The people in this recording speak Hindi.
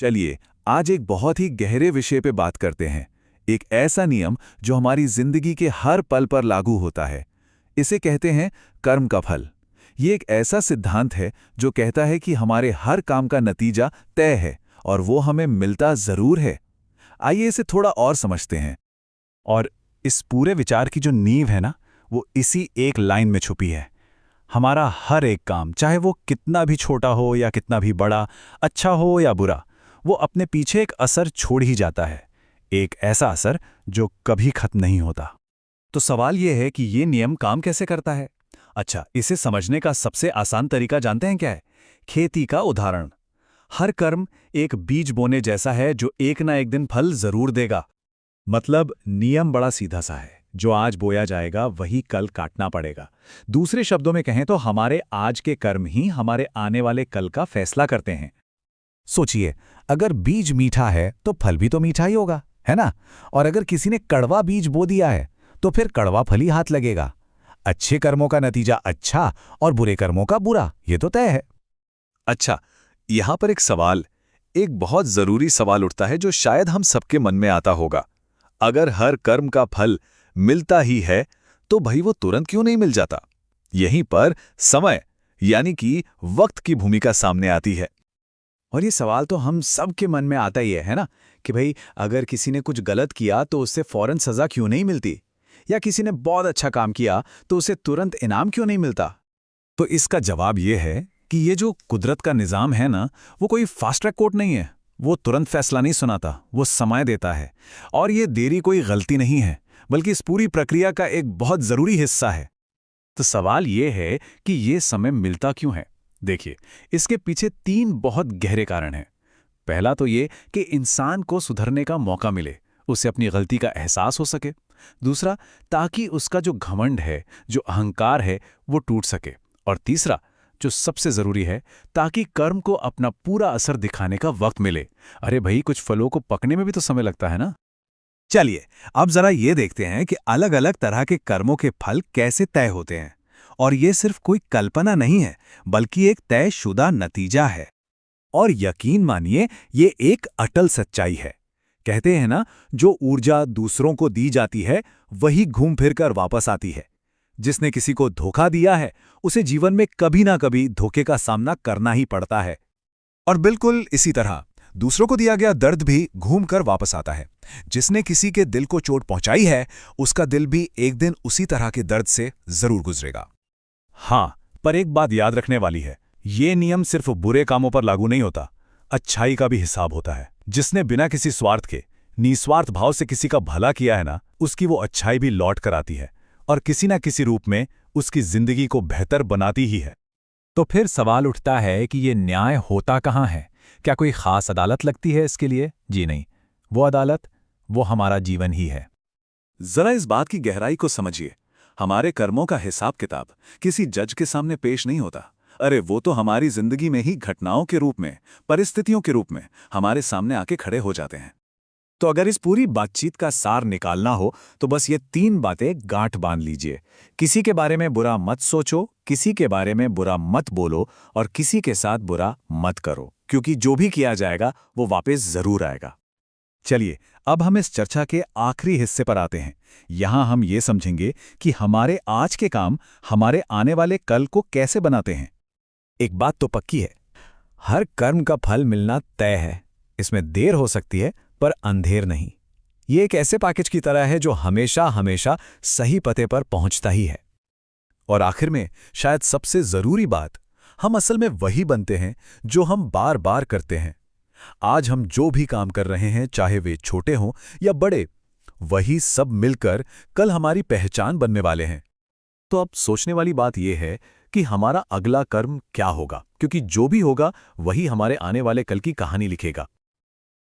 चलिए, आज एक बहुत ही गहरे विषय पे बात करते हैं। एक ऐसा नियम जो हमारी जिंदगी के हर पल पर लागू होता है। इसे कहते हैं कर्म का फल। ये एक ऐसा सिद्धांत है जो कहता है कि हमारे हर काम का नतीजा तय है और वो हमें मिलता जरूर है। आइए इसे थोड़ा और समझते हैं। और इस पूरे विचार की जो नींव है ना, वो इसी एक लाइन में छुपी है। हमारा हर एक काम, चाहे वो कितना भी छोटा हो या कितना भी बड़ा, अच्छा हो या बुरा, वो अपने पीछे एक असर छोड़ ही जाता है। एक ऐसा असर जो कभी खत्म नहीं होता। तो सवाल यह है कि ये नियम काम कैसे करता है। अच्छा, इसे समझने का सबसे आसान तरीका जानते हैं क्या है? खेती का उदाहरण। हर कर्म एक बीज बोने जैसा है जो एक ना एक दिन फल जरूर देगा। मतलब नियम बड़ा सीधा सा है, जो आज बोया जाएगा वही कल काटना पड़ेगा। दूसरे शब्दों में कहें तो हमारे आज के कर्म ही हमारे आने वाले कल का फैसला करते हैं। सोचिए, अगर बीज मीठा है तो फल भी तो मीठा ही होगा, है ना? और अगर किसी ने कड़वा बीज बो दिया है तो फिर कड़वा फल ही हाथ लगेगा। अच्छे कर्मों का नतीजा अच्छा और बुरे कर्मों का बुरा, ये तो तय है। अच्छा, यहां पर एक बहुत जरूरी सवाल उठता है जो शायद हम सबके मन में आता होगा। अगर हर कर्म का फल मिलता ही है तो भाई वो तुरंत क्यों नहीं मिल जाता? यहीं पर समय यानी कि वक्त की भूमिका सामने आती है। और ये सवाल तो हम सब के मन में आता ही है ना, कि भाई अगर किसी ने कुछ गलत किया तो उससे फौरन सजा क्यों नहीं मिलती, या किसी ने बहुत अच्छा काम किया तो उसे तुरंत इनाम क्यों नहीं मिलता। तो इसका जवाब ये है कि ये जो कुदरत का निज़ाम है ना, वो कोई फास्ट ट्रैक कोर्ट नहीं है। वो तुरंत फैसला नहीं सुनाता, वो समय देता है। और ये देरी कोई गलती नहीं है, बल्कि इस पूरी प्रक्रिया का एक बहुत ज़रूरी हिस्सा है। तो सवाल ये है कि ये समय मिलता क्यों है। देखिए, इसके पीछे 3 बहुत गहरे कारण हैं। पहला तो ये कि इंसान को सुधरने का मौका मिले, उसे अपनी गलती का एहसास हो सके। दूसरा, ताकि उसका जो घमंड है, जो अहंकार है, वो टूट सके। और तीसरा, जो सबसे जरूरी है, ताकि कर्म को अपना पूरा असर दिखाने का वक्त मिले। अरे भाई, कुछ फलों को पकने में भी तो समय लगता है ना। चलिए, अब जरा ये देखते हैं कि अलग अलग तरह के कर्मों के फल कैसे तय होते हैं। और ये सिर्फ कोई कल्पना नहीं है, बल्कि एक तयशुदा नतीजा है। और यकीन मानिए, ये एक अटल सच्चाई है। कहते हैं ना, जो ऊर्जा दूसरों को दी जाती है वही घूम फिर कर वापस आती है। जिसने किसी को धोखा दिया है, उसे जीवन में कभी ना कभी धोखे का सामना करना ही पड़ता है। और बिल्कुल इसी तरह दूसरों को दिया गया दर्द भी घूम कर वापस आता है। जिसने किसी के दिल को चोट पहुंचाई है, उसका दिल भी एक दिन उसी तरह के दर्द से जरूर गुजरेगा। हाँ, पर एक बात याद रखने वाली है, ये नियम सिर्फ बुरे कामों पर लागू नहीं होता, अच्छाई का भी हिसाब होता है। जिसने बिना किसी स्वार्थ के, निस्वार्थ भाव से किसी का भला किया है ना, उसकी वो अच्छाई भी लौट कर आती है और किसी ना किसी रूप में उसकी जिंदगी को बेहतर बनाती ही है। तो फिर सवाल उठता है कि ये न्याय होता कहाँ है? क्या कोई खास अदालत लगती है इसके लिए? जी नहीं, वो अदालत, वो हमारा जीवन ही है। जरा इस बात की गहराई को समझिए। हमारे कर्मों का हिसाब किताब किसी जज के सामने पेश नहीं होता। अरे वो तो हमारी जिंदगी में ही घटनाओं के रूप में, परिस्थितियों के रूप में हमारे सामने आके खड़े हो जाते हैं। तो अगर इस पूरी बातचीत का सार निकालना हो तो बस ये 3 बातें गांठ बांध लीजिए। किसी के बारे में बुरा मत सोचो, किसी के बारे में बुरा मत बोलो और किसी के साथ बुरा मत करो, क्योंकि जो भी किया जाएगा वो वापस जरूर आएगा। चलिए, अब हम इस चर्चा के आखिरी हिस्से पर आते हैं। यहां हम ये समझेंगे कि हमारे आज के काम हमारे आने वाले कल को कैसे बनाते हैं। एक बात तो पक्की है, हर कर्म का फल मिलना तय है। इसमें देर हो सकती है पर अंधेर नहीं। ये एक ऐसे पैकेज की तरह है जो हमेशा हमेशा सही पते पर पहुंचता ही है। और आखिर में शायद सबसे जरूरी बात, हम असल में वही बनते हैं जो हम बार बार करते हैं। आज हम जो भी काम कर रहे हैं, चाहे वे छोटे हों या बड़े, वही सब मिलकर कल हमारी पहचान बनने वाले हैं। तो अब सोचने वाली बात यह है कि हमारा अगला कर्म क्या होगा, क्योंकि जो भी होगा वही हमारे आने वाले कल की कहानी लिखेगा।